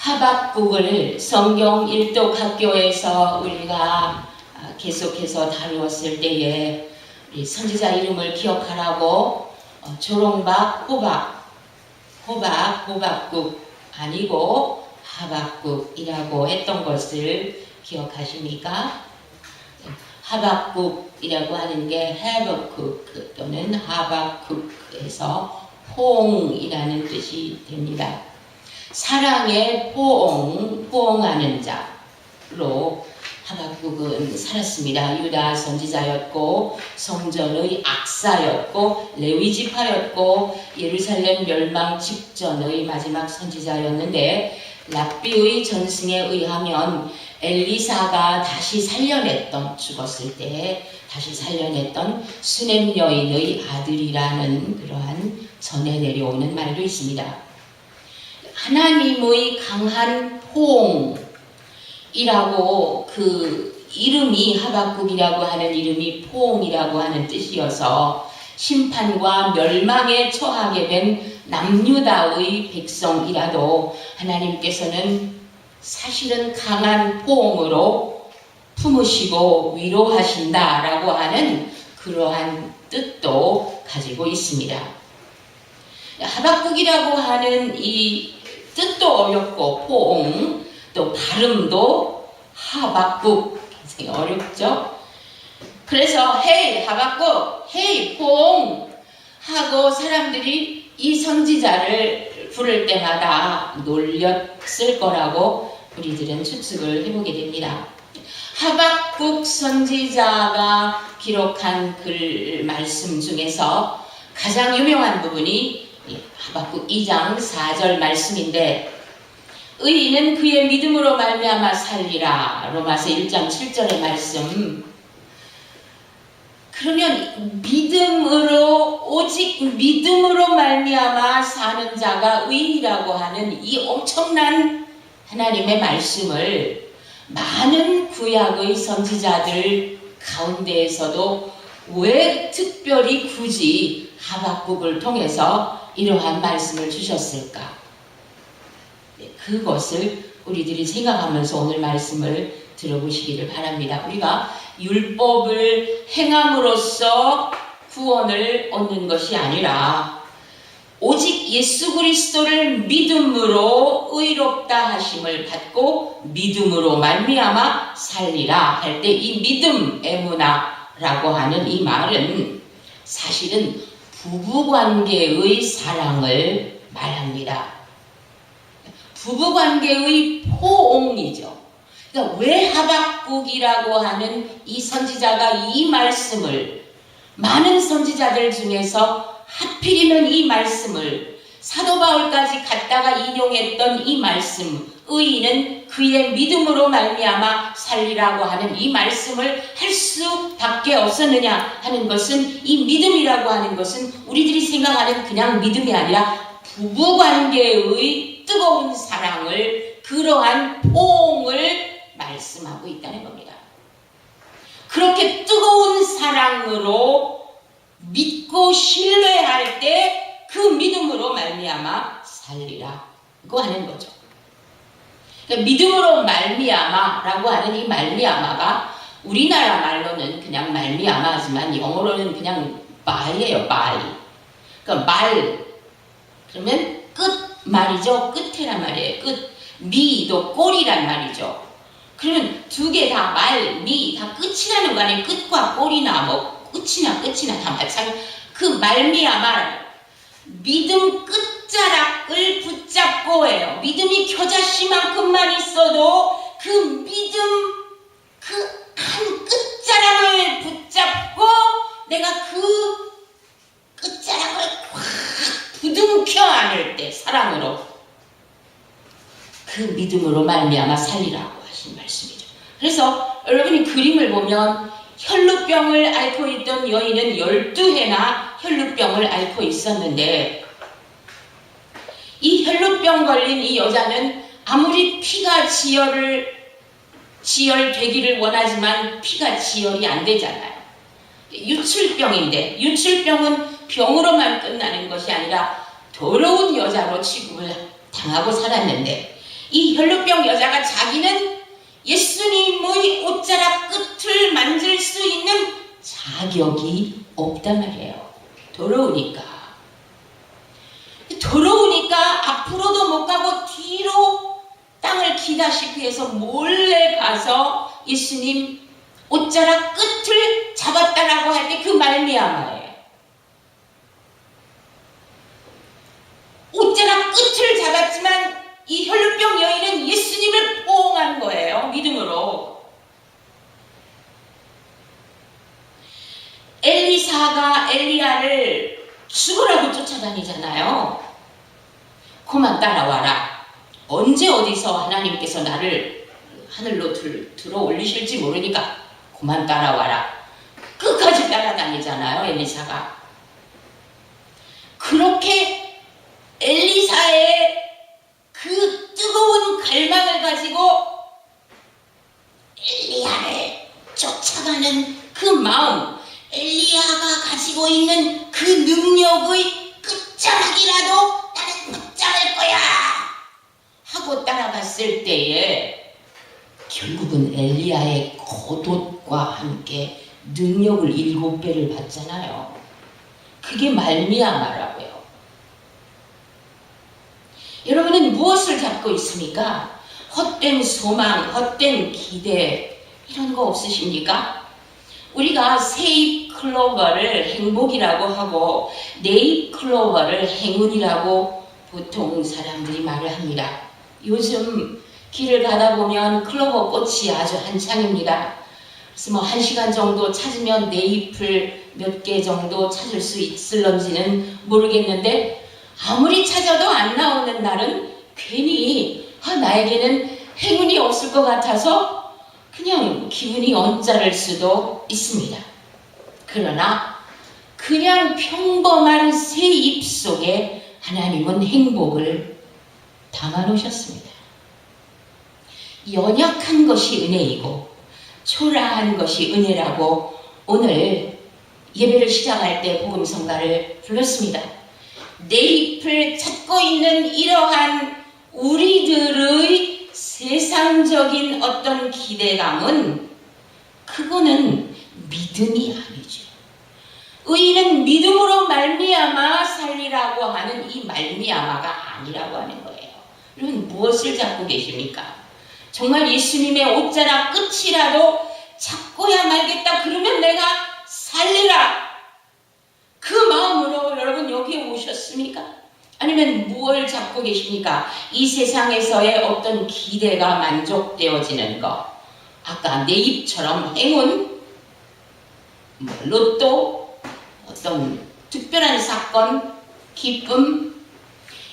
하박국을 성경 일독학교에서 우리가 계속해서 다루었을 때에 선지자 이름을 기억하라고 조롱박, 호박국 아니고 하박국이라고 했던 것을 기억하십니까? 하박국이라고 하는 게 하박국 또는 하박국에서 포옹이라는 뜻이 됩니다. 사랑의 포옹하는 자로 하박국은 살았습니다. 유다 선지자였고 성전의 악사였고 레위 지파였고 예루살렘 멸망 직전의 마지막 선지자였는데 랍비의 전승에 의하면 엘리사가 다시 살려냈던, 죽었을 때 다시 살려냈던 수넴 여인의 아들이라는 그러한 전해 내려오는 말도 있습니다. 하나님의 강한 포옹이라고 그 이름이 하박국이라고 하는 이름이 포옹이라고 하는 뜻이어서 심판과 멸망에 처하게 된 남유다의 백성이라도 하나님께서는 사실은 강한 포옹으로 품으시고 위로하신다라고 하는 그러한 뜻도 가지고 있습니다. 하박국이라고 하는 이 뜻도 어렵고 포옹 또 발음도 하박국 굉장히 어렵죠. 그래서 헤이 하박국, 헤이 포옹 하고 사람들이 이 선지자를 부를 때마다 놀렸을 거라고 우리들은 추측을 해보게 됩니다. 하박국 선지자가 기록한 글 말씀 중에서 가장 유명한 부분이 하박국 2장 4절 말씀인데 의인은 그의 믿음으로 말미암아 살리라. 로마서 1장 7절의 말씀. 그러면 믿음으로 오직 믿음으로 말미암아 사는 자가 의인이라고 하는 이 엄청난 하나님의 말씀을 많은 구약의 선지자들 가운데에서도 왜 특별히 굳이 하박국을 통해서 이러한 말씀을 주셨을까? 그것을 우리들이 생각하면서 오늘 말씀을 들어보시기를 바랍니다. 우리가 율법을 행함으로써 구원을 얻는 것이 아니라 오직 예수 그리스도를 믿음으로 의롭다 하심을 받고 믿음으로 말미암아 살리라 할 때 이 믿음 에무나라고 하는 이 말은 사실은 부부관계의 사랑을 말합니다. 부부관계의 포옹이죠. 그러니까 왜 하박국이라고 하는 이 선지자가 이 말씀을 많은 선지자들 중에서 하필이면 이 말씀을 사도 바울까지 갖다가 인용했던 이 말씀 의인은 그의 믿음으로 말미암아 살리라고 하는 이 말씀을 할 수밖에 없었느냐 하는 것은 이 믿음이라고 하는 것은 우리들이 생각하는 그냥 믿음이 아니라 부부관계의 뜨거운 사랑을 그러한 포옹을 말씀하고 있다는 겁니다. 그렇게 뜨거운 사랑으로 믿고 신뢰할 때 그 믿음으로 말미암아 살리라고 하는 거죠. 그러니까 믿음으로 말미암아라고 하는 이 말미암아가 우리나라 말로는 그냥 말미암아지만 영어로는 그냥 by예요. by. 그러니까 말 그러면 끝 말이죠. 끝이란 말이에요. 끝. 미도 꼴이란 말이죠. 그러면 두 개 다 말, 미 다 끝이라는 거 아니에요. 끝과 꼴이나 뭐 끝이나 다 마찬가지. 그 말미암아 믿음 끝자락을 붙잡고 해요. 믿음이 겨자씨만큼만 있어도 그 믿음 그 한 끝자락을 붙잡고 내가 그 끝자락을 확 부둥켜 안을 때 사랑으로 그 믿음으로 말미암아 살리라고 하신 말씀이죠. 그래서 여러분이 그림을 보면 혈루병을 앓고 있던 여인은 12해나 혈루병을 앓고 있었는데 이 혈루병 걸린 이 여자는 아무리 피가 지혈되기를 원하지만 피가 지혈이 안 되잖아요. 유출병인데 유출병은 병으로만 끝나는 것이 아니라 더러운 여자로 취급을 당하고 살았는데 이 혈루병 여자가 자기는 예수님의 옷자락 끝을 만질 수 있는 자격이 없단 말이에요. 더러우니까 앞으로도 못 가고 뒤로 땅을 기다시피 해서 몰래 가서 예수님 옷자락 끝을 잡았다라고 할 때 그 말미암아예요. 옷자락 끝을 잡았지만 이 혈루병 여인은 예수님을 포옹한 거예요. 믿음으로. 엘리사가 엘리야를 죽으라고 쫓아다니잖아요. 그만 따라와라. 언제 어디서 하나님께서 나를 하늘로 들어 올리실지 모르니까 그만 따라와라. 끝까지 따라다니잖아요, 엘리사가. 그렇게 엘리사의 그 뜨거운 갈망을 가지고 엘리야를 쫓아가는 그 마음, 엘리야가 가지고 있는 그 능력의 끝자락이라도 나는 붙잡을 거야 하고 따라갔을 때에 결국은 엘리야의 겉옷과 함께 능력을 7배를 받잖아요. 그게 말미암아라고요. 여러분은 무엇을 잡고 있습니까? 헛된 소망, 헛된 기대 이런 거 없으십니까? 우리가 새잎 클로버를 행복이라고 하고 네잎 클로버를 행운이라고 보통 사람들이 말을 합니다. 요즘 길을 가다 보면 클로버 꽃이 아주 한창입니다. 그래서 뭐 1시간 정도 찾으면 네잎을 몇 개 정도 찾을 수 있을런지는 모르겠는데 아무리 찾아도 안 나오는 날은 괜히 나에게는 행운이 없을 것 같아서 그냥 기분이 언짢을 수도 있습니다. 그러나 그냥 평범한 새 잎 속에 하나님은 행복을 담아놓으셨습니다. 연약한 것이 은혜이고 초라한 것이 은혜라고 오늘 예배를 시작할 때 복음성가를 불렀습니다. 내 잎을 찾고 있는 이러한 우리들의 세상적인 어떤 기대감은 그거는 믿음이 아니죠. 의인은 믿음으로 말미암아 살리라고 하는 이 말미암아가 아니라고 하는 거예요. 여러분 무엇을 잡고 계십니까? 정말 예수님의 옷자락 끝이라도 잡고야 말겠다 그러면 내가 살리라 그 마음으로 여러분 여기에 오셨습니까? 아니면 무엇을 잡고 계십니까? 이 세상에서의 어떤 기대가 만족되어지는 것, 아까 내 입처럼 행운, 로또, 어떤 특별한 사건, 기쁨.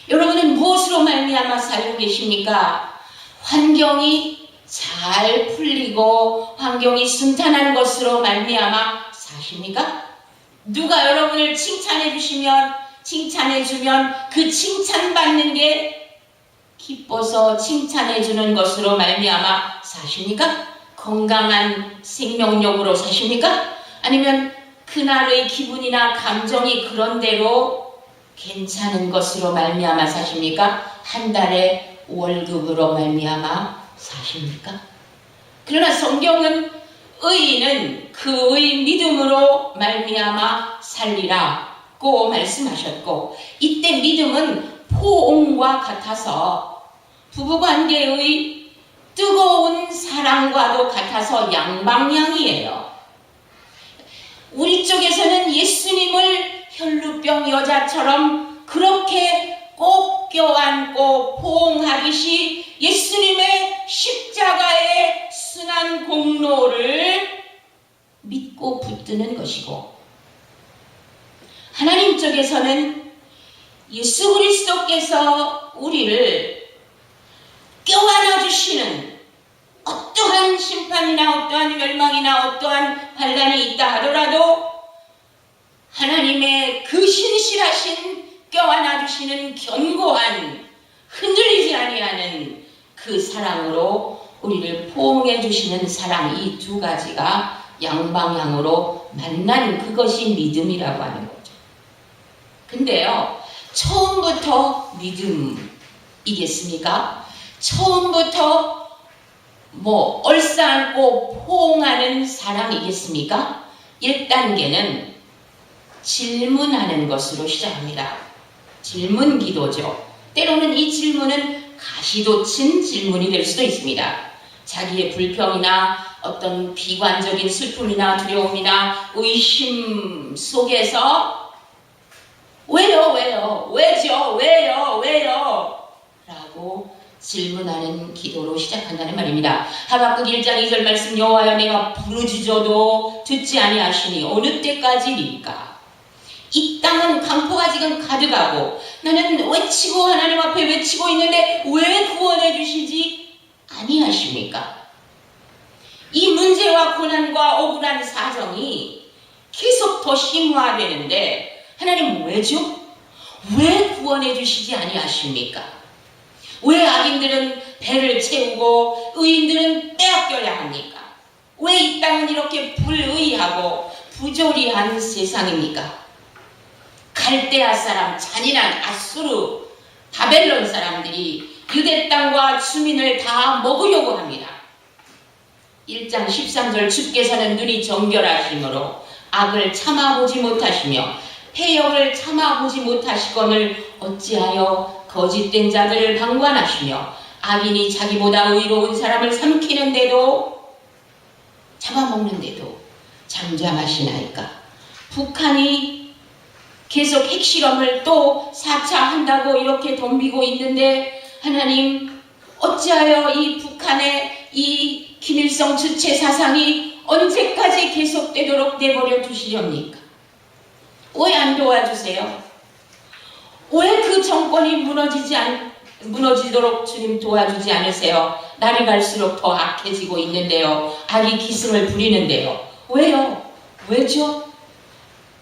여러분은 무엇으로 말미암아 살고 계십니까? 환경이 잘 풀리고 환경이 순탄한 것으로 말미암아 사십니까? 누가 여러분을 칭찬해주면 그 칭찬받는 게 기뻐서 칭찬해주는 것으로 말미암아 사십니까? 건강한 생명력으로 사십니까? 아니면 그날의 기분이나 감정이 그런 대로 괜찮은 것으로 말미암아 사십니까? 한 달에 월급으로 말미암아 사십니까? 그러나 성경은 의인은 그의 믿음으로 말미암아 살리라고 말씀하셨고, 이때 믿음은 포옹과 같아서 부부관계의 뜨거운 사랑과도 같아서 양방향이에요. 우리 쪽에서는 예수님을 혈루병 여자처럼 그렇게 꼭 껴안고 포옹하듯이 예수님의 십자가의 순한 공로를 믿고 붙드는 것이고, 하나님 쪽에서는 예수 그리스도께서 우리를 껴안아 주시는 어떠한 심판이나 어떠한 멸망이나 어떠한 환난이 있다 하더라도 하나님의 그 신실하신 껴안아 주시는 견고한 흔들리지 아니하는 그 사랑으로 우리를 포옹해 주시는 사랑, 이 두 가지가 양방향으로 만난 그것이 믿음이라고 하는 거죠. 근데요, 처음부터 믿음이겠습니까? 처음부터 얼싸안고 포옹하는 사랑이겠습니까? 1단계는 질문하는 것으로 시작합니다. 질문 기도죠. 때로는 이 질문은 가시돋친 질문이 될 수도 있습니다. 자기의 불평이나 어떤 비관적인 슬픔이나 두려움이나 의심 속에서 왜요? 왜죠? 왜요? 라고 질문하는 기도로 시작한다는 말입니다. 하박국 1장 2절 말씀, 여호와여 내가 부르짖어도 듣지 아니하시니 어느 때까지일까? 이 땅은 강포가 지금 가득하고 나는 외치고 하나님 앞에 외치고 있는데 왜 구원해 주시지 아니하십니까? 이 문제와 고난과 억울한 사정이 계속 더 심화되는데 하나님 왜죠? 왜 구원해 주시지 아니하십니까? 왜 악인들은 배를 채우고 의인들은 빼앗겨야 합니까? 왜 이 땅은 이렇게 불의하고 부조리한 세상입니까? 갈대아 사람, 잔인한 아수르, 바벨론 사람들이 유대 땅과 주민을 다 먹으려고 합니다. 1장 13절 주께서는 눈이 정결하심으로 악을 참아보지 못하시며 패역을 참아보지 못하시거늘 어찌하여 거짓된 자들을 방관하시며 악인이 자기보다 의로운 사람을 삼키는데도 잡아먹는데도 잠잠하시나이까? 북한이 계속 핵실험을 또 4차 한다고 이렇게 덤비고 있는데 하나님 어찌하여 이 북한의 이 김일성 주체 사상이 언제까지 계속되도록 내버려 두시렵니까? 왜 안 도와주세요? 왜 그 정권이 무너지도록 주님 도와주지 않으세요? 날이 갈수록 더 악해지고 있는데요. 악이 기승을 부리는데요. 왜요? 왜죠?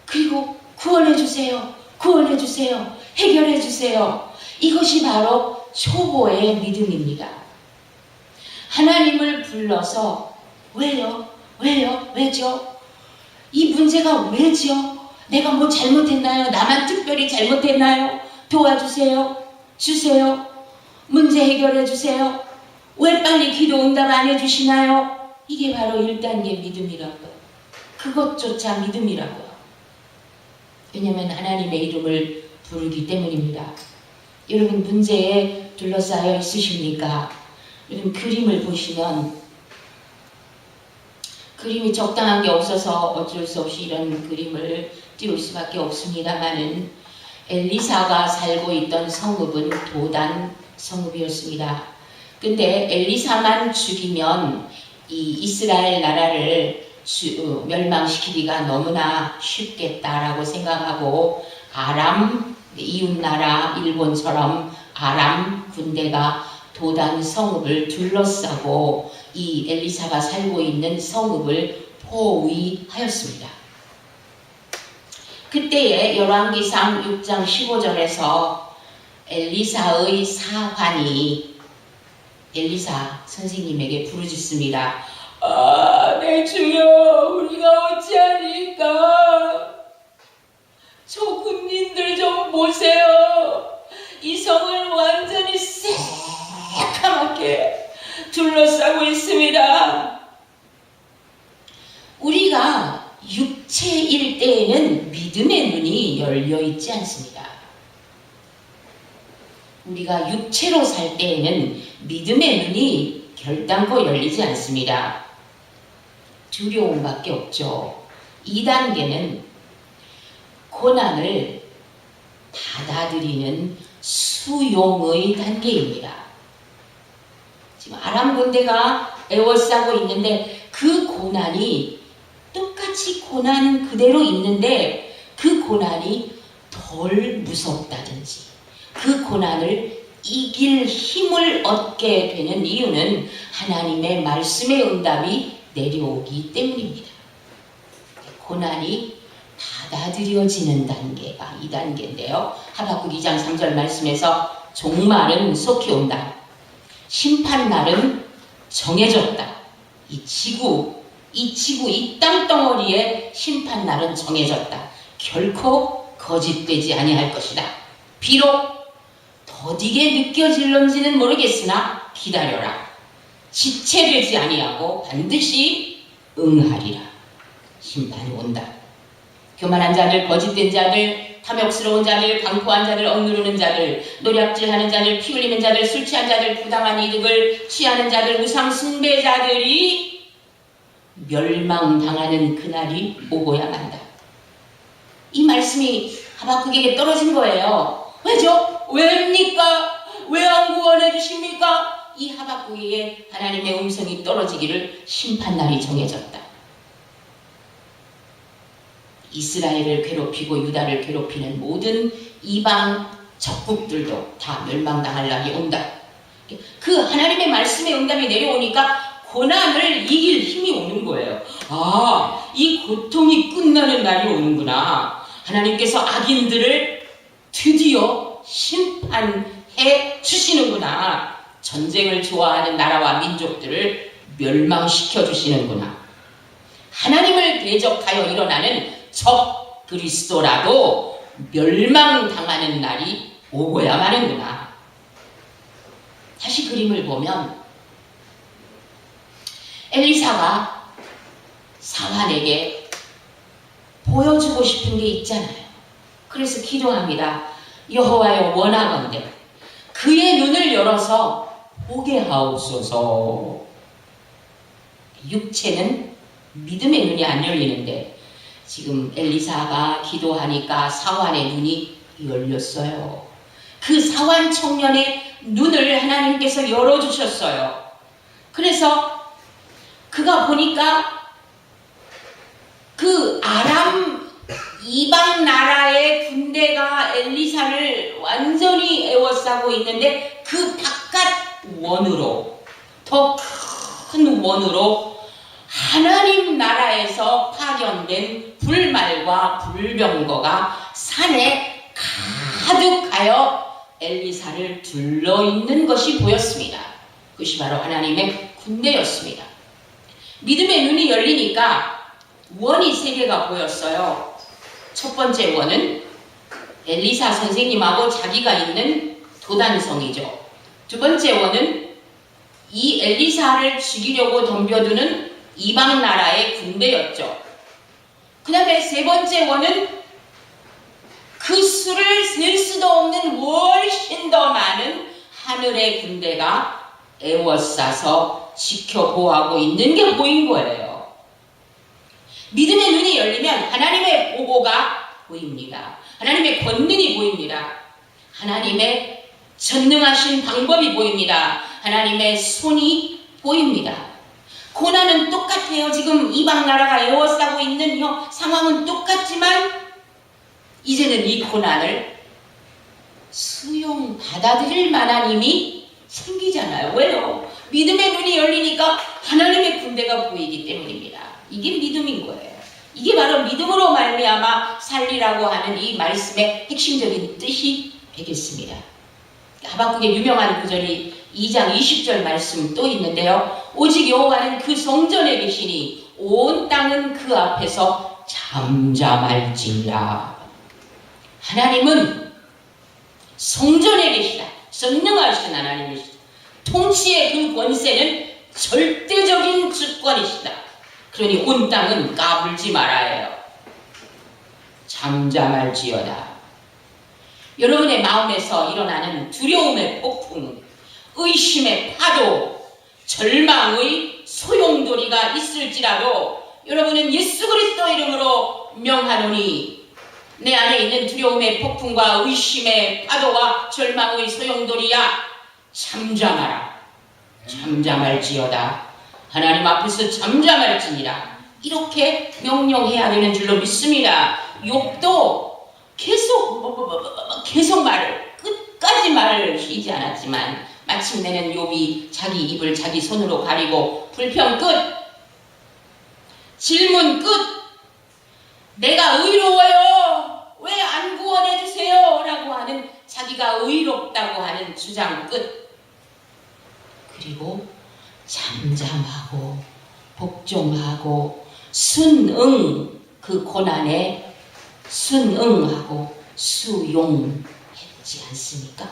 그리고 구원해주세요. 해결해주세요. 이것이 바로 초보의 믿음입니다. 하나님을 불러서 왜죠? 이 문제가 왜죠? 내가 뭐 잘못했나요? 나만 특별히 잘못했나요? 도와주세요. 주세요. 문제 해결해주세요. 왜 빨리 기도 응답 안 해주시나요? 이게 바로 1단계 믿음이라고요. 그것조차 믿음이라고요. 왜냐하면 하나님의 이름을 부르기 때문입니다. 여러분 문제에 둘러싸여 있으십니까? 여러분 그림을 보시면 그림이 적당한 게 없어서 어쩔 수 없이 이런 그림을 띄울 수밖에 없습니다만은 엘리사가 살고 있던 성읍은 도단 성읍이었습니다. 근데 엘리사만 죽이면 이 이스라엘 나라를 멸망시키기가 너무나 쉽겠다라고 생각하고 아람 이웃나라 일본처럼 아람 군대가 도단 성읍을 둘러싸고 이 엘리사가 살고 있는 성읍을 포위하였습니다. 그때에 열왕기상 6장 15절에서 엘리사의 사환이 엘리사 선생님에게 부르짖습니다. 내 주여, 우리가 어찌하리까? 저 군인들 좀 보세요. 이 성을 완전히 새카맣게 둘러싸고 있습니다. 우리가 육체일 때에는 믿음의 눈이 열려 있지 않습니다. 우리가 육체로 살 때에는 믿음의 눈이 결단코 열리지 않습니다. 두려움밖에 없죠. 2단계는 고난을 받아들이는 수용의 단계입니다. 지금 아람 군대가 애워싸고 있는데 그 고난이 똑같이 고난 그대로 있는데 그 고난이 덜 무섭다든지 그 고난을 이길 힘을 얻게 되는 이유는 하나님의 말씀의 응답이 내려오기 때문입니다. 고난이 받아들여지는 단계가 2단계인데요. 하박국 2장 3절 말씀에서 종말은 속히 온다. 심판날은 정해졌다. 이 지구, 이 땅덩어리의 심판날은 정해졌다. 결코 거짓되지 아니할 것이다. 비록 더디게 느껴질런지는 모르겠으나 기다려라. 지체되지 아니하고 반드시 응하리라. 심판이 온다. 교만한 자들, 거짓된 자들, 탐욕스러운 자들, 강포한 자들, 억누르는 자들, 노략질하는 자들, 피 흘리는 자들, 술 취한 자들, 부당한 이득을 취하는 자들, 우상 숭배자들이 멸망당하는 그날이 오고야 만다. 이 말씀이 하박국에게 떨어진 거예요. 왜죠? 왜입니까? 왜 안 구원해 주십니까? 이 하박국에게 하나님의 음성이 떨어지기를 심판날이 정해졌다. 이스라엘을 괴롭히고 유다를 괴롭히는 모든 이방 적국들도 다 멸망당할 날이 온다. 그 하나님의 말씀의 응답이 내려오니까 고난을 이길 힘이 오는 거예요. 아, 이 고통이 끝나는 날이 오는구나. 하나님께서 악인들을 드디어 심판해 주시는구나. 전쟁을 좋아하는 나라와 민족들을 멸망시켜 주시는구나. 하나님을 대적하여 일어나는 적 그리스도라도 멸망당하는 날이 오고야 마는구나. 다시 그림을 보면 엘리사가 사환에게 보여주고 싶은 게 있잖아요. 그래서 기도합니다. 여호와여, 원하건대 그의 눈을 열어서 보게 하옵소서. 육체는 믿음의 눈이 안 열리는데 지금 엘리사가 기도하니까 사환의 눈이 열렸어요. 그 사환 청년의 눈을 하나님께서 열어주셨어요. 그래서 그가 보니까 그 아람 이방 나라의 군대가 엘리사를 완전히 에워싸고 있는데 그 바깥 원으로, 더 큰 원으로 하나님 나라에서 파견된 불말과 불병거가 산에 가득하여 엘리사를 둘러있는 것이 보였습니다. 그것이 바로 하나님의 군대였습니다. 믿음의 눈이 열리니까 원이 세 개가 보였어요. 첫 번째 원은 엘리사 선생님하고 자기가 있는 도단성이죠. 두 번째 원은 이 엘리사를 죽이려고 덤벼드는 이방 나라의 군대였죠. 그 다음에 세 번째 원은 그 수를 셀 수도 없는 훨씬 더 많은 하늘의 군대가 에워싸서 지켜보하고 있는 게 보인 거예요. 믿음의 눈이 열리면 하나님의 보고가 보입니다. 하나님의 권능이 보입니다. 하나님의 전능하신 방법이 보입니다. 하나님의 손이 보입니다. 고난은 똑같아요. 지금 이방 나라가 에워싸고 있는 상황은 똑같지만 이제는 이 고난을 수용 받아들일 만한 힘이 생기잖아요. 왜요? 믿음의 눈이 열리니까 하나님의 군대가 보이기 때문입니다. 이게 믿음인 거예요. 이게 바로 믿음으로 말미암아 살리라고 하는 이 말씀의 핵심적인 뜻이 되겠습니다. 하박국의 유명한 구절이 2장 20절 말씀 또 있는데요. 오직 여호와는 그 성전에 계시니 온 땅은 그 앞에서 잠잠할지니라. 하나님은 성전에 계시다. 전능하신 하나님이시다. 통치의 그 권세는 절대적인 주권이시다. 그러니 온 땅은 까불지 말아야 해요. 잠잠할지어다. 여러분의 마음에서 일어나는 두려움의 폭풍, 의심의 파도, 절망의 소용돌이가 있을지라도 여러분은 예수 그리스도 이름으로 명하노니 내 안에 있는 두려움의 폭풍과 의심의 파도와 절망의 소용돌이야, 잠잠하라. 잠잠할지어다. 하나님 앞에서 잠잠할지니라. 이렇게 명령해야 되는 줄로 믿습니다. 욥도 계속 끝까지 말을 쉬지 않았지만 마침내는 욥이 자기 입을 자기 손으로 가리고 불평 끝, 질문 끝, 내가 의로워요, 왜 안 구원해 주세요? 라고 하는 자기가 의롭다고 하는 주장 끝. 그리고 잠잠하고 복종하고 순응, 그 고난에 순응하고 수용했지 않습니까?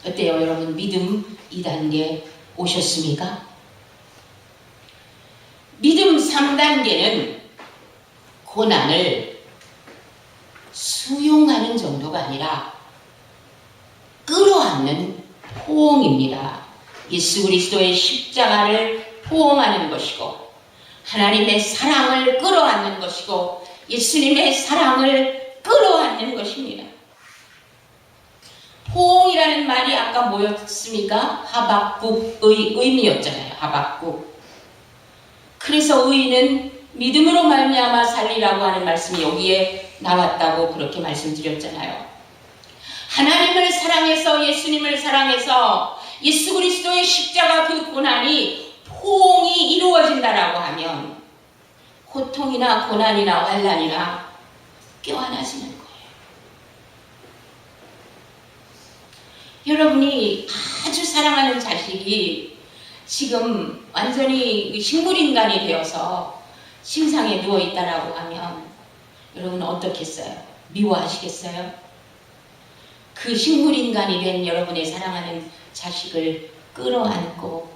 어때요, 여러분? 믿음 2단계 오셨습니까? 믿음 3단계는 고난을 수용하는 정도가 아니라 끌어안는 포옹입니다. 예수 그리스도의 십자가를 포옹하는 것이고 하나님의 사랑을 끌어안는 것이고 예수님의 사랑을 끌어안는 것입니다. 포옹이라는 말이 아까 뭐였습니까? 하박국의 의미였잖아요. 하박국. 그래서 의인은 믿음으로 말미암아 살리라고 하는 말씀이 여기에 나왔다고 그렇게 말씀드렸잖아요. 하나님을 사랑해서 예수님을 사랑해서 예수 그리스도의 십자가 그 고난이 포옹이 이루어진다라고 하면 고통이나 고난이나 환난이나 껴안아지는 거예요. 여러분이 아주 사랑하는 자식이 지금 완전히 식물인간이 되어서 침상에 누워있다라고 하면 여러분은 어떻겠어요? 미워하시겠어요? 그 식물인간이 된 여러분의 사랑하는 자식을 끌어안고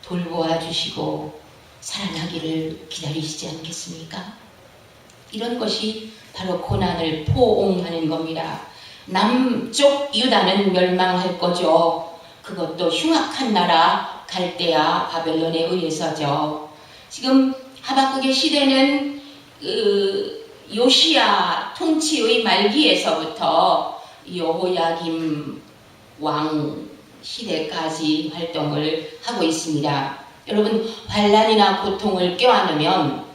돌보아 주시고 사랑하기를 기다리시지 않겠습니까? 이런 것이 바로 고난을 포옹하는 겁니다. 남쪽 유다는 멸망할 거죠. 그것도 흉악한 나라 갈대아 바벨론에 의해서죠. 지금 하박국의 시대는 요시야 통치의 말기에서부터 여호야김 왕 시대까지 활동을 하고 있습니다. 여러분, 환난이나 고통을 껴안으면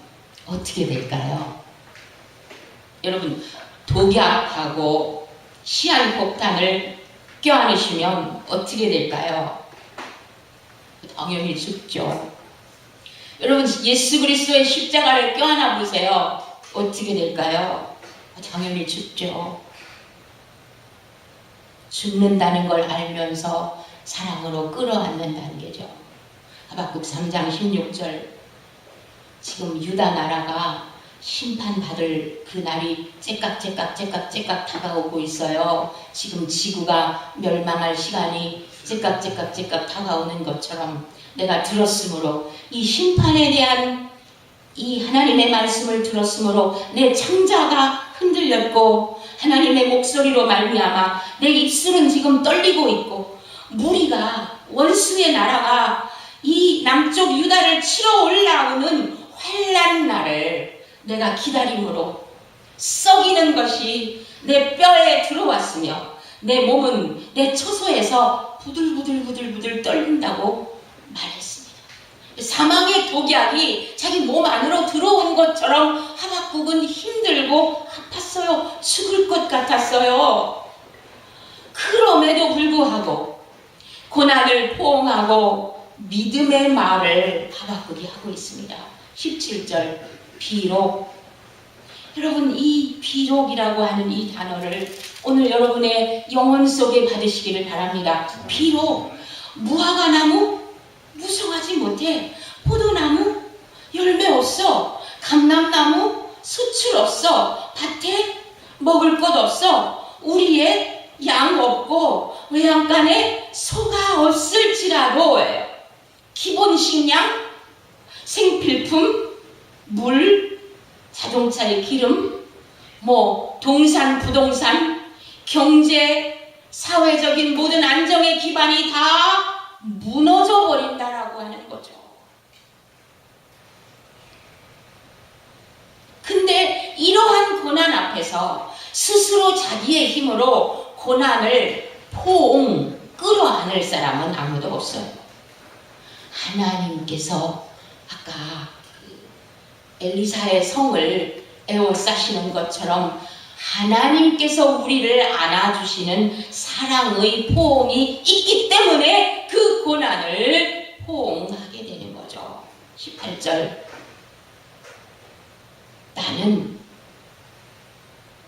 어떻게 될까요? 여러분, 독약하고 시한폭탄을 껴안으시면 어떻게 될까요? 당연히 죽죠. 여러분, 예수 그리스도의 십자가를 껴안아 보세요. 어떻게 될까요? 당연히 죽죠. 죽는다는 걸 알면서 사랑으로 끌어안는다는 게죠. 하박국 3장 16절. 지금 유다 나라가 심판받을 그 날이 째깍째깍 다가오고 있어요. 지금 지구가 멸망할 시간이 째깍 다가오는 것처럼 내가 들었으므로 이 심판에 대한 이 하나님의 말씀을 들었으므로 내 창자가 흔들렸고 하나님의 목소리로 말미암아 내 입술은 지금 떨리고 있고 무리가 원수의 나라가 이 남쪽 유다를 치러 올라오는 환난 날을 내가 기다림으로 썩이는 것이 내 뼈에 들어왔으며 내 몸은 내 처소에서 부들부들 떨린다고 말했습니다. 사망의 독약이 자기 몸 안으로 들어온 것처럼 하박국은 힘들고 아팠어요. 죽을 것 같았어요. 그럼에도 불구하고 고난을 포옹하고 믿음의 말을 하박국이 하고 있습니다. 17절 비록. 여러분, 이 비록이라고 하는 이 단어를 오늘 여러분의 영혼 속에 받으시기를 바랍니다. 비록 무화과 나무 무성하지 못해, 포도나무 열매 없어, 감람나무 수출 없어, 밭에 먹을 것 없어, 우리의 양 없고 외양간에 소가 없을지라도 기본 식량, 생필품, 물, 자동차의 기름, 동산, 부동산, 경제, 사회적인 모든 안정의 기반이 다 무너져 버린다라고 하는 거죠. 근데 이러한 고난 앞에서 스스로 자기의 힘으로 고난을 끌어안을 사람은 아무도 없어요. 하나님께서 아까 엘리사의 성을 에워싸시는 것처럼 하나님께서 우리를 안아주시는 사랑의 포옹이 있기 때문에 그 고난을 포옹하게 되는 거죠. 18절.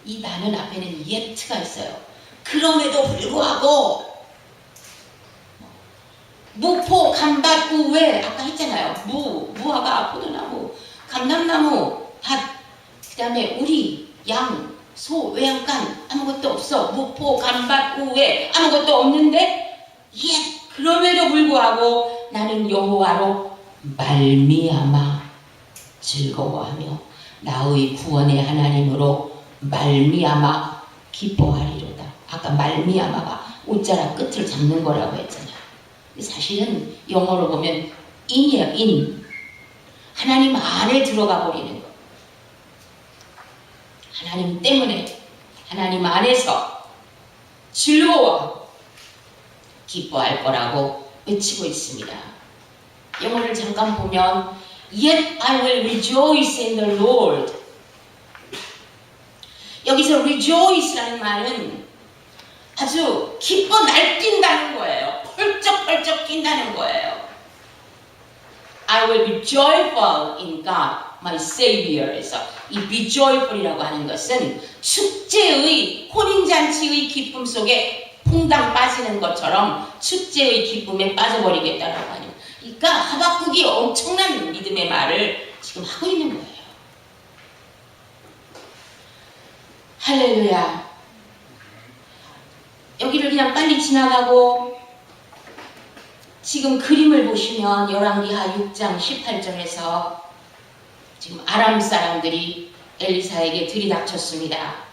이 나는 앞에는 yet가 있어요. 그럼에도 불구하고 무포, 감밭, 우회 아까 했잖아요. 무화과, 포도나무, 감람나무, 밭, 그 다음에 우리, 양, 소, 외양간 아무것도 없어. 무포, 간밭, 우회 아무것도 없는데 그럼에도 불구하고 나는 여호와로 말미암아 즐거워하며 나의 구원의 하나님으로 말미암아 기뻐하리로다. 아까 말미암아가 웃자라 끝을 잡는 거라고 했잖아요. 사실은 영어로 보면 in이에요. in. 하나님 안에 들어가 버리는 거. 하나님 때문에 하나님 안에서 즐거워하고 기뻐할 거라고 외치고 있습니다. 영어를 잠깐 보면 Yet I will rejoice in the Lord. 여기서 rejoice라는 말은 아주 기뻐 날뛴다는 거예요. 펄쩍펄쩍 뛴다는 거예요. I will be joyful in God, my Savior에서 이 be joyful이라고 하는 것은 축제의 혼인잔치의 기쁨 속에 퐁당 빠지는 것처럼 축제의 기쁨에 빠져버리겠다라고 하는. 그러니까 하박국이 엄청난 믿음의 말을 지금 하고 있는 거예요. 할렐루야. 여기를 그냥 빨리 지나가고 지금 그림을 보시면 열왕기하 6장 18절에서 지금 아람 사람들이 엘리사에게 들이닥쳤습니다.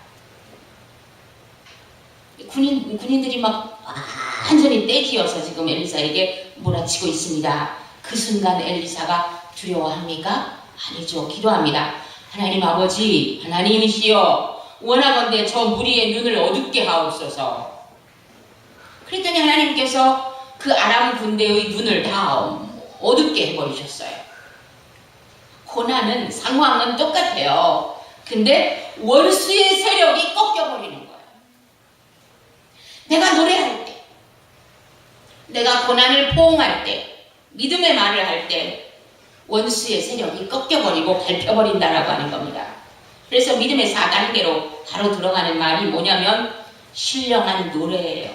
군인들이 막 완전히 떼지어서 지금 엘리사에게 몰아치고 있습니다. 그 순간 엘리사가 두려워합니까? 아니죠. 기도합니다. 하나님 아버지, 하나님이시여, 원하건대 저 무리의 눈을 어둡게 하옵소서. 그랬더니 하나님께서 그 아람 군대의 눈을 다 어둡게 해버리셨어요. 고난은 상황은 똑같아요. 근데 원수의 세력이 꺾여버리는 거예요. 내가 노래할 때, 내가 고난을 포옹할 때, 믿음의 말을 할 때 원수의 세력이 꺾여버리고 밟혀버린다라고 하는 겁니다. 그래서 믿음의 4단계로 바로 들어가는 말이 뭐냐면 신령한 노래예요.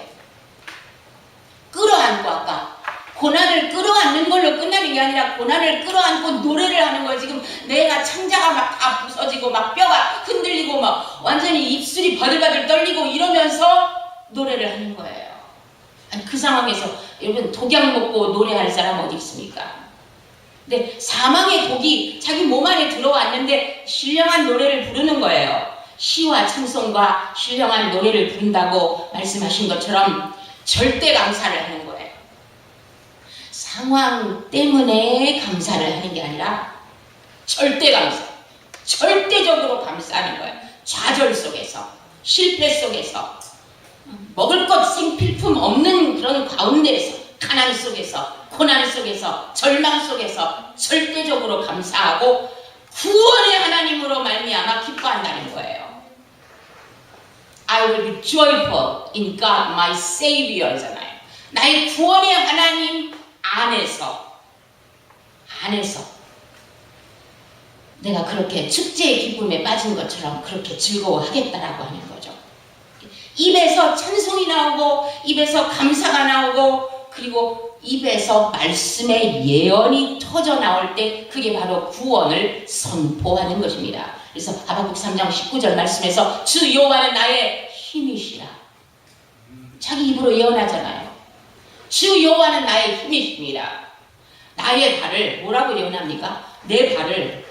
끌어안고 아까 고난을 끌어안는 걸로 끝나는 게 아니라 고난을 끌어안고 노래를 하는 거예요. 지금 내가 창자가 막 다 부서지고 막 뼈가 흔들리고 막 완전히 입술이 바들바들 떨리고 이러면서 노래를 하는 거예요. 아니, 그 상황에서 여러분 독약 먹고 노래할 사람 어디 있습니까? 근데 사망의 독이 자기 몸 안에 들어왔는데 신령한 노래를 부르는 거예요. 시와 찬송과 신령한 노래를 부른다고 말씀하신 것처럼 절대 감사를 하는 거예요. 상황 때문에 감사를 하는 게 아니라 절대 감사, 절대적으로 감사하는 거예요. 좌절 속에서, 실패 속에서, 먹을 것 생필품 없는 그런 가운데에서, 가난 속에서, 고난 속에서, 절망 속에서 절대적으로 감사하고 구원의 하나님으로 말미암아 기뻐한다는 거예요. I will be joyful in God, my Savior잖아요. 나의 구원의 하나님 안에서 내가 그렇게 축제의 기쁨에 빠진 것처럼 그렇게 즐거워하겠다라고 하는 거죠. 입에서 찬송이 나오고 입에서 감사가 나오고 그리고 입에서 말씀의 예언이 터져 나올 때 그게 바로 구원을 선포하는 것입니다. 그래서 하박국 3장 19절 말씀에서 주 여호와는 나의 힘이시라. 자기 입으로 예언하잖아요. 주 여호와는 나의 힘이십니다. 나의 발을 뭐라고 예언합니까? 내 발을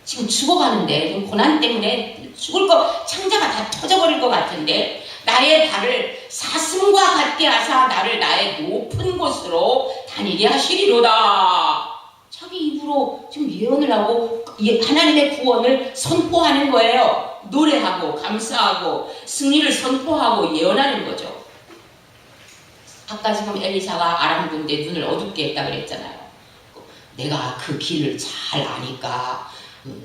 지금 죽어가는데 지금 고난 때문에 죽을 거 창자가 다 터져버릴 것 같은데 나의 발을 사슴과 같게 하사 나를 나의 높은 곳으로 다니게 하시리로다. 자기 입으로 지금 예언을 하고 하나님의 구원을 선포하는 거예요. 노래하고 감사하고 승리를 선포하고 예언하는 거죠. 아까 지금 엘리사가 아람 군대 눈을 어둡게 했다 그랬잖아요. 내가 그 길을 잘 아니까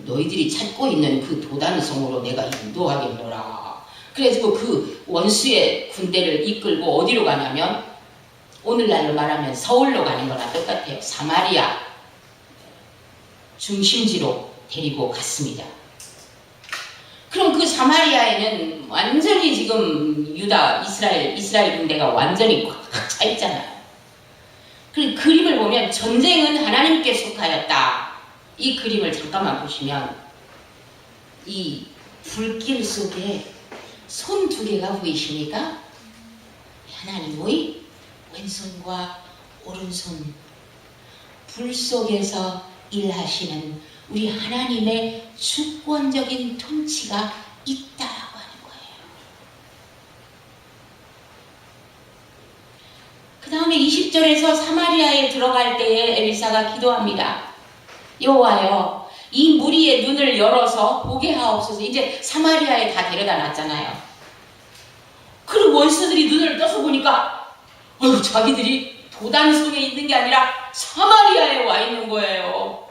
너희들이 찾고 있는 그 도단성으로 내가 인도하겠노라. 그래서 그 원수의 군대를 이끌고 어디로 가냐면 오늘날로 말하면 서울로 가는 거나 똑같아요. 사마리아 중심지로 데리고 갔습니다. 그럼 그 사마리아에는 완전히 지금 유다, 이스라엘 군대가 완전히 꽉 차 있잖아요. 그 그림을 보면 전쟁은 하나님께 속하였다. 이 그림을 잠깐만 보시면 이 불길 속에 손 두 개가 보이십니까? 하나님의 왼손과 오른손, 불 속에서 일하시는 우리 하나님의 주권적인 통치가 있다라고 하는 거예요. 그 다음에 20절에서 사마리아에 들어갈 때에 엘리사가 기도합니다. 여호와여, 이 무리의 눈을 열어서 보게 하옵소서. 이제 사마리아에 다 데려다 놨잖아요. 그리고 원수들이 눈을 떠서 보니까 자기들이 도단성에 있는 게 아니라 사마리아에 와 있는 거예요.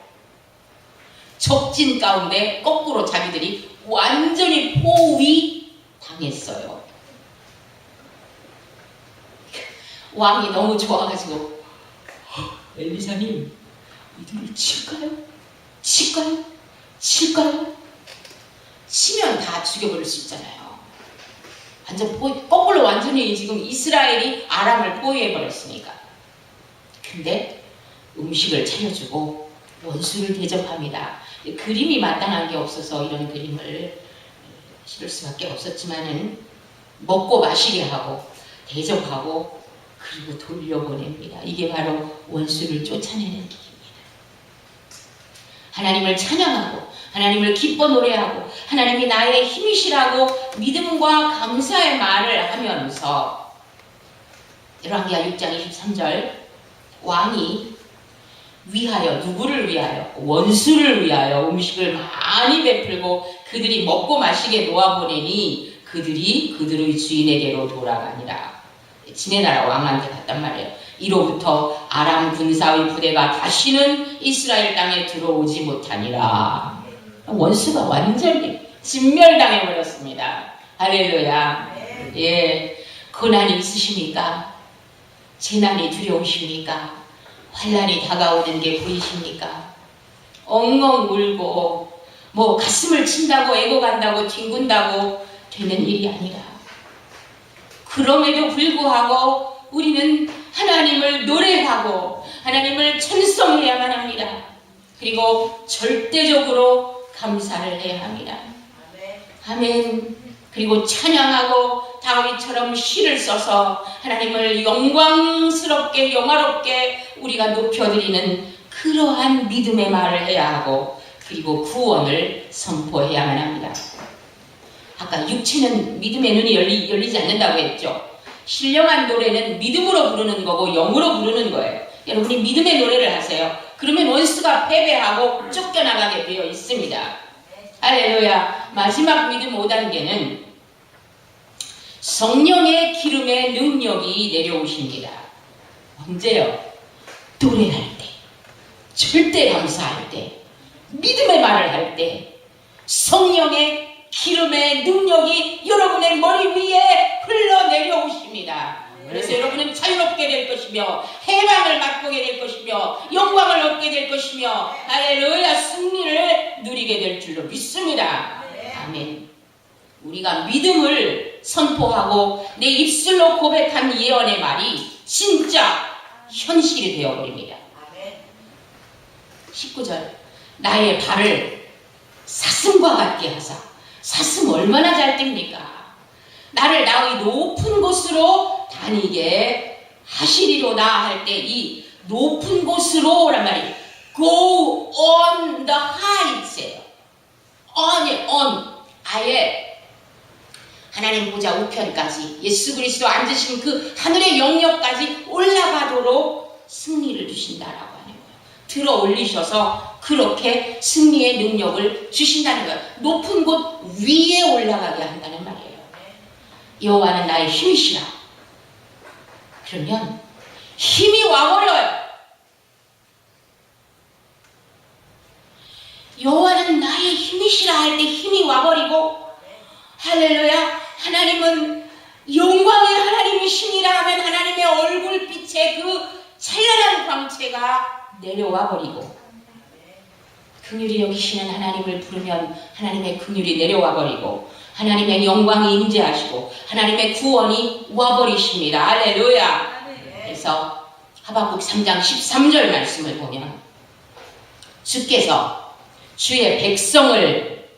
적진 가운데 거꾸로 자기들이 완전히 포위 당했어요. 왕이 너무 좋아가지고 엘리사님, 이들을 칠까요? 칠까요? 칠까요? 치면 다 죽여버릴 수 있잖아요. 완전 거꾸로 완전히 지금 이스라엘이 아람을 포위해버렸으니까. 근데 음식을 차려주고 원수를 대접합니다. 그림이 마땅한 게 없어서 이런 그림을 실을 수밖에 없었지만은 먹고 마시게 하고 대접하고 그리고 돌려보냅니다. 이게 바로 원수를 쫓아내는 길입니다. 하나님을 찬양하고 하나님을 기뻐 노래하고 하나님이 나의 힘이시라고 믿음과 감사의 말을 하면서 열왕기하 6장 23절 왕이 위하여, 누구를 위하여? 원수를 위하여 음식을 많이 베풀고 그들이 먹고 마시게 놓아보내니 그들이 그들의 주인에게로 돌아가니라. 지네나라 왕한테 갔단 말이에요. 이로부터 아람 군사의 부대가 다시는 이스라엘 땅에 들어오지 못하니라. 원수가 완전히 진멸당해버렸습니다. 할렐루야. 예, 고난이 있으십니까? 재난이 두려우십니까? 환난이 다가오는 게 보이십니까? 엉엉 울고 뭐 가슴을 친다고 애고간다고 뒹군다고 되는 일이 아니라, 그럼에도 불구하고 우리는 하나님을 노래하고 하나님을 찬송해야만 합니다. 그리고 절대적으로 감사를 해야 합니다. 아멘. 그리고 찬양하고 다윗처럼 시를 써서 하나님을 영광스럽게 영화롭게 우리가 높여드리는 그러한 믿음의 말을 해야 하고, 그리고 구원을 선포해야만 합니다. 아까 육체는 믿음의 눈이 열리지 않는다고 했죠. 신령한 노래는 믿음으로 부르는 거고 영으로 부르는 거예요. 여러분이 믿음의 노래를 하세요. 그러면 원수가 패배하고 쫓겨나가게 되어 있습니다. 할렐루야. 마지막 믿음 5단계는 성령의 기름의 능력이 내려오십니다. 언제요? 노래할 때, 절대 감사할 때, 믿음의 말을 할 때 성령의 기름의 능력이 여러분의 머리 위에 흘러내려오십니다. 그래서 여러분은 자유롭게 될 것이며 해방을 맛보게 될 것이며 영광을 얻게 될 것이며 할렐루야, 승리를 누리게 될 줄로 믿습니다. 아멘. 우리가 믿음을 선포하고 내 입술로 고백한 예언의 말이 진짜 현실이 되어버립니다. 19절 나의 발을 사슴과 같게 하사. 사슴 얼마나 잘 뜁니까? 나를 나의 높은 곳으로 다니게 하시리로다 할 때 이 높은 곳으로 란 말이 go on the heights예요. on 아예 하나님 보좌 우편까지 예수 그리스도 앉으신 그 하늘의 영역까지 올라가도록 승리를 주신다라고 하는 거예요. 들어 올리셔서 그렇게 승리의 능력을 주신다는 거예요. 높은 곳 위에 올라가게 한다는 말이에요. 여호와는 나의 힘이시라. 그러면 힘이 와버려요. 여호와는 나의 힘이시라 할 때 힘이 와버리고, 할렐루야, 하나님은 영광의 하나님이시니라 하면 하나님의 얼굴빛에 그 찬란한 광채가 내려와 버리고, 긍휼히 여기시는 하나님을 부르면 하나님의 긍휼이 내려와 버리고 하나님의 영광이 임재하시고 하나님의 구원이 와버리십니다. 할렐루야. 그래서 하박국 3장 13절 말씀을 보면 주께서 주의 백성을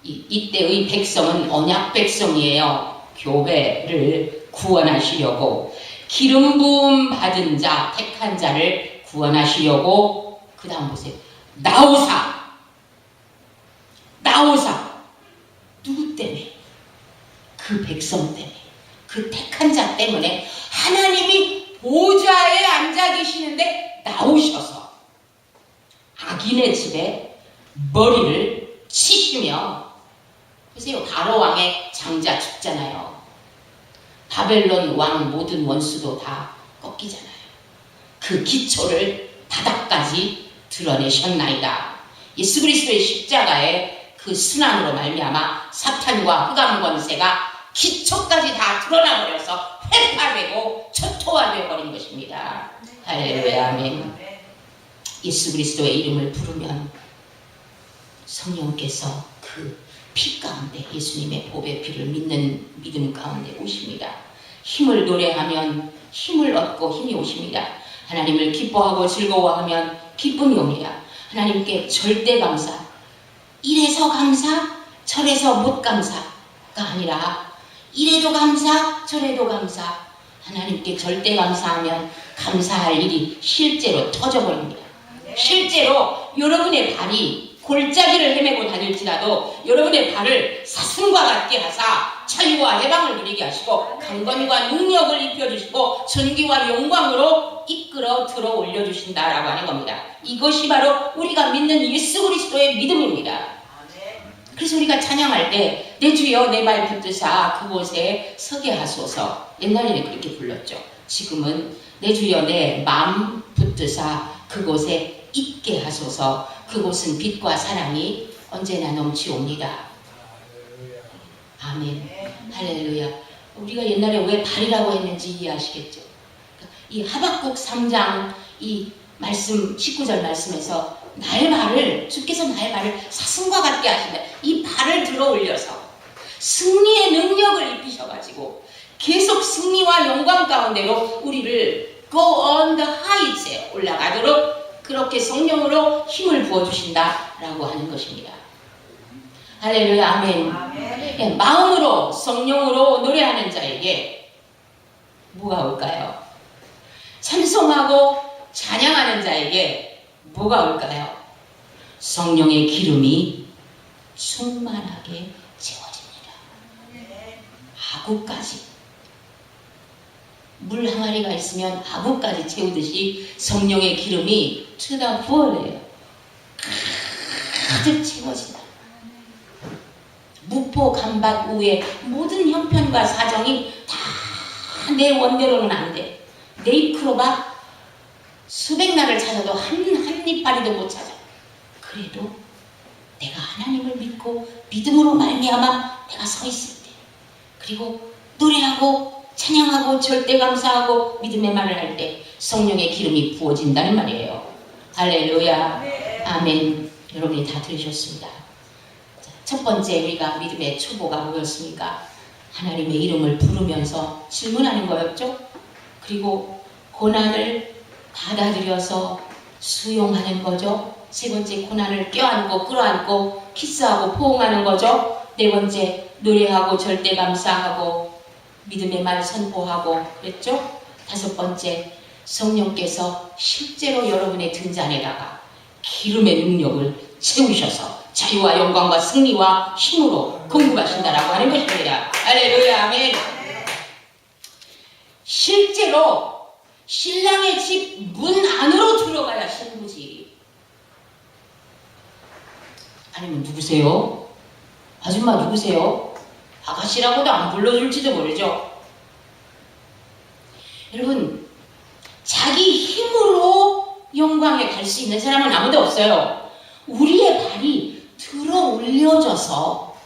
이때의 백성은 언약 백성이에요. 교회를 구원하시려고 기름 부음 받은 자, 택한 자를 구원하시려고 그 다음 보세요. 나오사 누구 때문에? 그 백성 때문에, 그 택한 자 때문에 하나님이 보좌에 앉아 계시는데 나오셔서 악인의 집에 머리를 치시며, 보세요. 바로 왕의 장자 죽잖아요. 바벨론 왕 모든 원수도 다 꺾이잖아요. 그 기초를 바닥까지 드러내셨나이다. 예수 그리스도의 십자가에 그 순환으로 말미암아 사탄과 흑암 권세가 기초까지 다 드러나버려서 회파되고 초토화되어 버린 것입니다. 할렐루야, 아멘. 예수 그리스도의 이름을 부르면 성령께서 그 피 가운데, 예수님의 보배 피를 믿는 믿음 가운데 오십니다. 힘을 노래하면 힘을 얻고 힘이 오십니다. 하나님을 기뻐하고 즐거워하면 기쁨이 옵니다. 하나님께 절대 감사, 이래서 감사, 저래서 못 감사가 아니라 이래도 감사, 저래도 감사, 하나님께 절대 감사하면 감사할 일이 실제로 터져버립니다. 실제로 여러분의 발이 골짜기를 헤매고 다닐지라도 여러분의 발을 사슴과 같게 하사 자유와 해방을 누리게 하시고 강건과 능력을 입혀주시고 존귀와 영광으로 이끌어 들어 올려주신다라고 하는 겁니다. 이것이 바로 우리가 믿는 예수 그리스도의 믿음입니다. 그래서 우리가 찬양할 때 내 주여 내 발 붙드사 그곳에 서게 하소서, 옛날에는 그렇게 불렀죠. 지금은 내 주여 내 마음 붙드사 그곳에 있게 하소서, 그곳은 빛과 사랑이 언제나 넘치옵니다. 아멘. 할렐루야. 우리가 옛날에 왜 발이라고 했는지 이해하시겠죠? 이 하박국 3장 이 말씀 19절 말씀에서 나의 발을, 주께서 나의 발을 사슴과 같게 하신다. 이 발을 들어 올려서 승리의 능력을 입히셔가지고 계속 승리와 영광 가운데로 우리를 go on the heights에 올라가도록 그렇게 성령으로 힘을 부어주신다라고 하는 것입니다. 할렐루야, 아멘. 네, 마음으로 성령으로 노래하는 자에게 뭐가 올까요? 찬송하고 찬양하는 자에게 뭐가 올까요? 성령의 기름이 충만하게 채워집니다. 아구까지. 물 항아리가 있으면 아구까지 채우듯이 성령의 기름이 트다 부어래요. 가득 채워진다. 무포 간밭 우에 모든 형편과 사정이 다 내 원대로는 안 돼. 내 입으로봐 수백 날을 찾아도 한 이파리도 못 찾아. 그래도 내가 하나님을 믿고 믿음으로 말미암아 내가 서 있을 때, 그리고 노래하고 찬양하고 절대 감사하고 믿음의 말을 할 때 성령의 기름이 부어진다는 말이에요. 할렐루야, 아멘. 여러분이 다 들으셨습니다. 첫 번째 우리가 믿음의 초보가 뭐였습니까? 하나님의 이름을 부르면서 질문하는 거였죠. 그리고 고난을 받아들여서 수용하는 거죠. 세 번째 고난을 껴안고 끌어안고 키스하고 포옹하는 거죠. 네 번째 노래하고 절대 감사하고 믿음의 말 선포하고 그랬죠. 다섯 번째 성령께서 실제로 여러분의 등잔에다가 기름의 능력을 채우셔서 자유와 영광과 승리와 힘으로 공급하신다라고 하는 것입니다. 할렐루야, 아멘. 실제로 신랑의 집 문 안으로 들어가야 신부지. 아니면 누구세요? 아줌마 누구세요? 아가씨라고도 안 불러줄지도 모르죠. 여러분, 자기 힘으로 영광에 갈 수 있는 사람은 아무도 없어요. 우리의 발이 들어 올려져서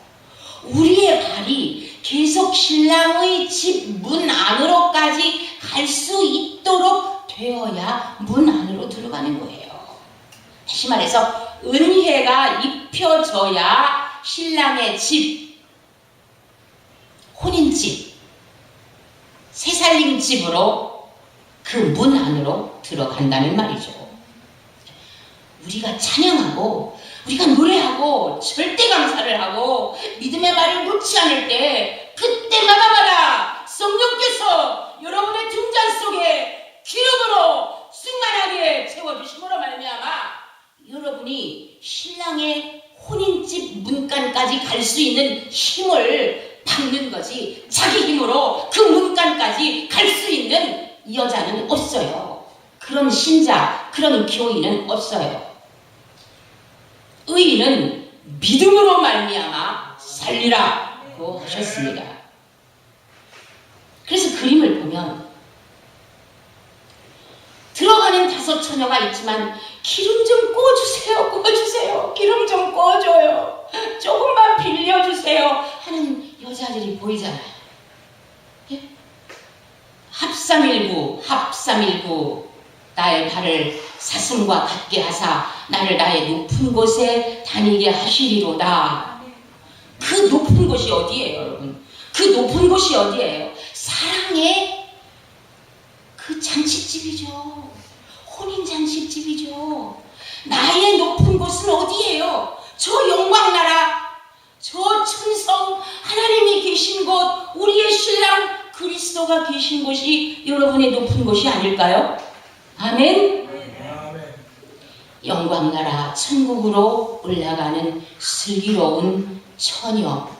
우리의 발이 계속 신랑의 집 문 안으로까지 갈 수 있도록 되어야 문 안으로 들어가는 거예요. 다시 말해서 은혜가 입혀져야 신랑의 집, 혼인집, 새살림 집으로 그 문 안으로 들어간다는 말이죠. 우리가 찬양하고 우리가 노래하고 절대 감사를 하고 믿음의 말을 놓지 않을 때 그때마다 성령께서 여러분의 등잔 속에 기름으로 충만하게 채워주심으로 말미암아 여러분이 신랑의 혼인집 문간까지 갈 수 있는 힘을 받는 거지 자기 힘으로 그 문간까지 갈 수 있는 여자는 없어요. 그런 신자, 그런 교인은 없어요. 의인은 믿음으로 말미암아 살리라고 하셨습니다. 그래서 그림을 보면 들어가는 5 처녀가 있지만 기름 좀 꺼주세요. 기름 좀 꺼줘요. 조금만 빌려주세요 하는 여자들이 보이잖아요. 예? 합삼일구 나의 발을 사슴과 같게 하사 나를 나의 높은 곳에 다니게 하시리로다. 그 높은 곳이 어디예요, 여러분? 그 높은 곳이 어디예요? 사랑의 그 잔치집이죠. 혼인 잔치집이죠. 나의 높은 곳은 어디예요? 저 영광나라, 저 천성 하나님이 계신 곳, 우리의 신랑 그리스도가 계신 곳이 여러분의 높은 곳이 아닐까요? 아멘. 영광나라 천국으로 올라가는 슬기로운 처녀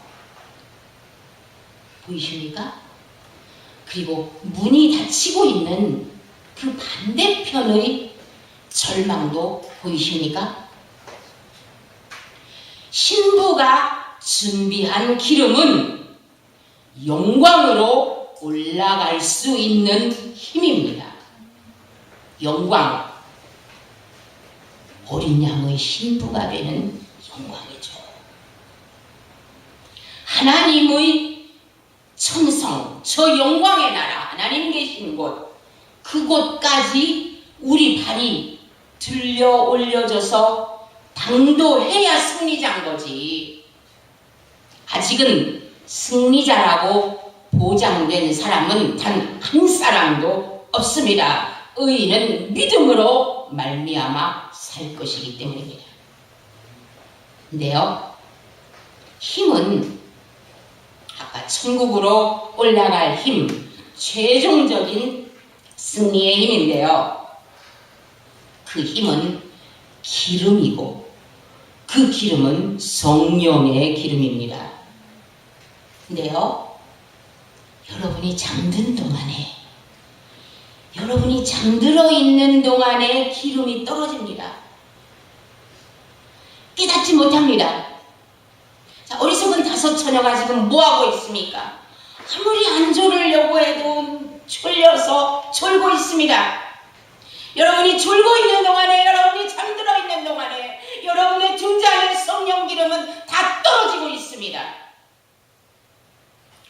보이십니까? 그리고 문이 닫히고 있는 그 반대편의 절망도 보이십니까? 신부가 준비한 기름은 영광으로 올라갈 수 있는 힘입니다. 영광, 어린 양의 신부가 되는 영광이죠. 하나님의 천성, 저 영광의 나라, 하나님 계신 곳, 그곳까지 우리 발이 들려 올려져서 당도해야 승리자인 거지. 아직은 승리자라고 보장된 사람은 단 한 사람도 없습니다. 의인은 믿음으로 말미암아 살 것이기 때문입니다. 근데요, 힘은 아까 천국으로 올라갈 힘, 최종적인 승리의 힘인데요. 그 힘은 기름이고 그 기름은 성령의 기름입니다. 근데요, 여러분이 잠든 동안에, 여러분이 잠들어 있는 동안에 기름이 떨어집니다. 깨닫지 못합니다. 자, 어리석은 5 처녀가 지금 뭐하고 있습니까? 아무리 안 졸으려고 해도 졸려서 졸고 있습니다. 여러분이 졸고 있는 동안에, 여러분이 잠들어 있는 동안에 여러분의 등잔의 성령 기름은 다 떨어지고 있습니다.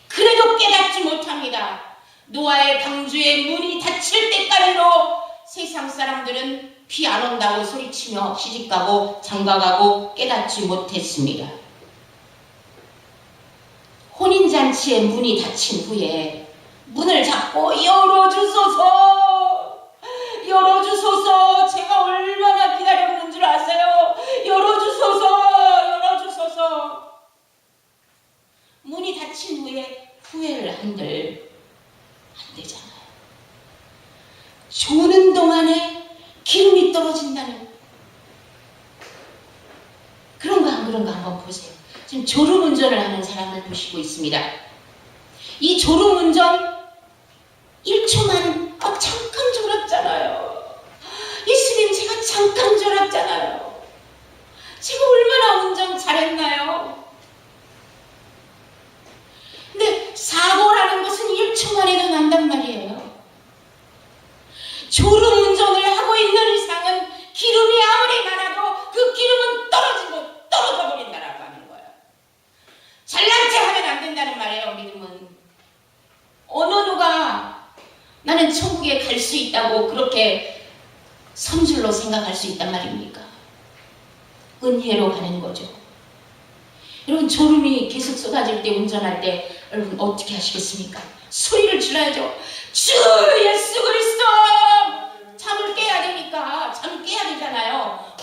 그래도 깨닫지 못합니다. 노아의 방주의 문이 닫힐 때까지도 세상 사람들은 비 안 온다고 소리치며 시집가고 장가가고 깨닫지 못했습니다. 혼인잔치의 문이 닫힌 후에 문을 잡고 열어주소서, 열어주소서, 제가 얼마나 기다렸는 줄 아세요? 열어주소서, 열어주소서. 문이 닫힌 후에 후회를 한들 안 되잖아요. 조는 동안에 기름이 떨어진다는, 그런가 안 그런가 한번 보세요. 지금 졸음운전을 하는 사람을 보시고 있습니다. 이 졸음운전 1초만 잠깐 졸았잖아요. 예수님, 제가 잠깐 졸았잖아요. 제가 얼마나 운전 잘했나요? 근데 사고라는 것은 1초 만에도 난단 말이에요. 졸음운전을 하고 있는 이상은 기름이 아무리 많아도 그 기름은 떨어져 버린다라고 하는 거예요. 잘난 체 하면 안 된다는 말이에요. 믿음은 어느 누가 나는 천국에 갈 수 있다고 그렇게 선줄로 생각할 수 있단 말입니까? 은혜로 가는 거죠. 여러분, 졸음이 계속 쏟아질 때, 운전할 때 여러분 어떻게 하시겠습니까? 소리를 질러야죠. 주 예수 그리스도! 잠을 깨야 되니까 잠 깨야 되잖아요.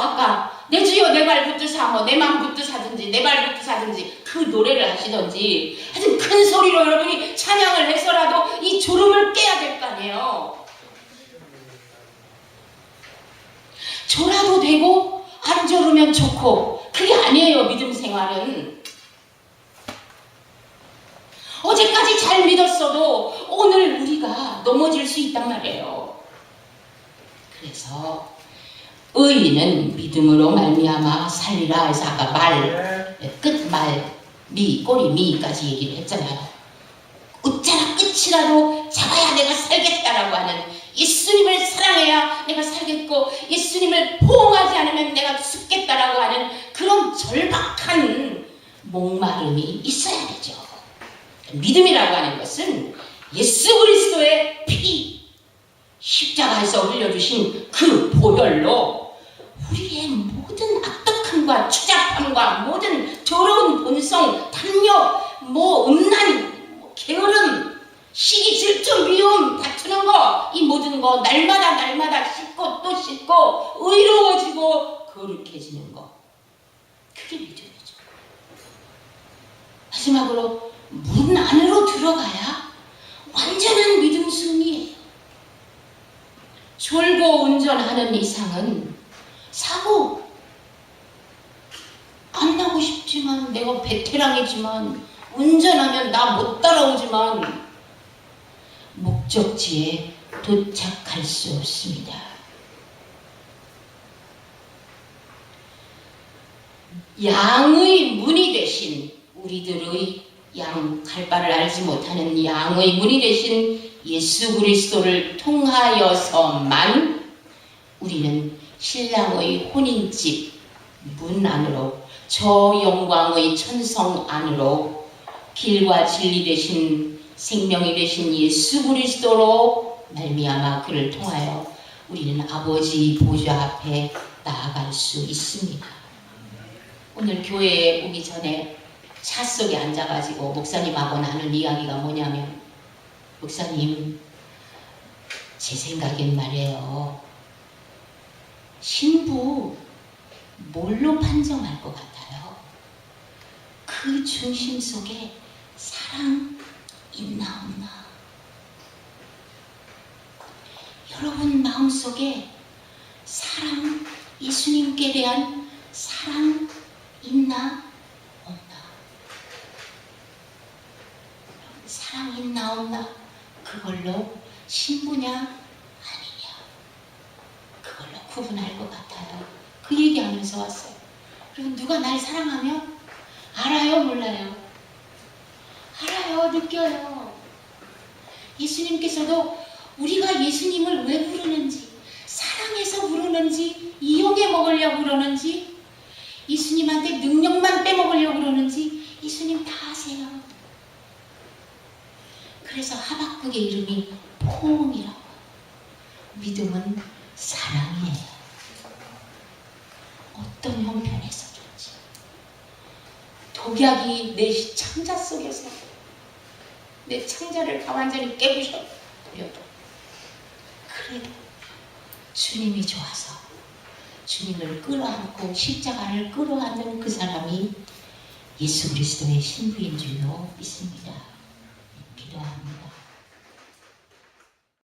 아까 내 주여 내 발 붙드사 뭐 내 맘 붙드사든지 내 발 붙드사든지 그 노래를 하시던지 하여튼 큰 소리로 여러분이 찬양을 해서라도 이 졸음을 깨야 될 거 아니에요. 졸아도 되고 안 졸으면 좋고 그게 아니에요. 믿음 생활은 어제까지 잘 믿었어도 오늘 우리가 넘어질 수 있단 말이에요. 그래서 의인은 믿음으로 말미암아 살리라 해서 아까 말, 끝말, 미, 꼬리, 미까지 얘기를 했잖아요. 어쩌나 끝이라도 잡아야 내가 살겠다라고 하는 예수님을 사랑해야 내가 살겠고 예수님을 포옹하지 않으면 내가 죽겠다라고 하는 그런 절박한 목마름이 있어야 되죠. 믿음이라고 하는 것은 예수 그리스도의 피, 십자가에서 흘려주신 그 보혈로 우리의 모든 악독함과 추잡함과 모든 더러운 본성, 탐욕, 음란, 게으름, 시기, 질투, 미움, 다투는 거, 이 모든 거 날마다 씻고 또 씻고 의로워지고 거룩해지는 거. 그게 믿음이죠. 마지막으로 문 안으로 들어가야 완전한 믿음 승리예요. 졸고 운전하는 이상은 사고 안 나고 싶지만 내가 베테랑이지만 운전하면 나 못 따라오지만 목적지에 도착할 수 없습니다. 양의 문이 되신 우리들의 양 갈 바를 알지 못하는 양의 문이 되신 예수 그리스도를 통하여서만 우리는 신랑의 혼인집 문 안으로 저 영광의 천성 안으로 길과 진리 되신 생명이 되신 예수 그리스도로 말미암아 그를 통하여 우리는 아버지 보좌 앞에 나아갈 수 있습니다. 오늘 교회에 오기 전에 차 속에 앉아가지고 목사님하고 나눈 이야기가 뭐냐면 목사님 제 생각엔 말이에요. 신부 뭘로 판정할 것 같아요? 그 중심 속에 사랑 있나 없나? 여러분 마음속에 사랑, 예수님께 대한 사랑 있나 없나? 사랑 있나 없나? 그걸로 신부냐 아니냐 그걸로 구분할 것 같아요. 그 얘기하면서 왔어요. 그리고 누가 날 사랑하면 알아요 몰라요? 알아요 느껴요. 예수님께서도 우리가 예수님을 왜 부르는지 사랑해서 부르는지 이용해 먹으려고 그러는지 예수님한테 능력만 빼먹으려고 그러는지 예수님 다 아세요. 그래서 하박국의 이름이 포옹이라고. 믿음은 사랑이에요. 어떤 형편에서든지 독약이 내 창자 속에서 내 창자를 다 완전히 깨부셔버려도 그래도 주님이 좋아서 주님을 끌어안고 십자가를 끌어안는 그 사람이 예수 그리스도의 신부인 줄로 믿습니다. 기도합니다.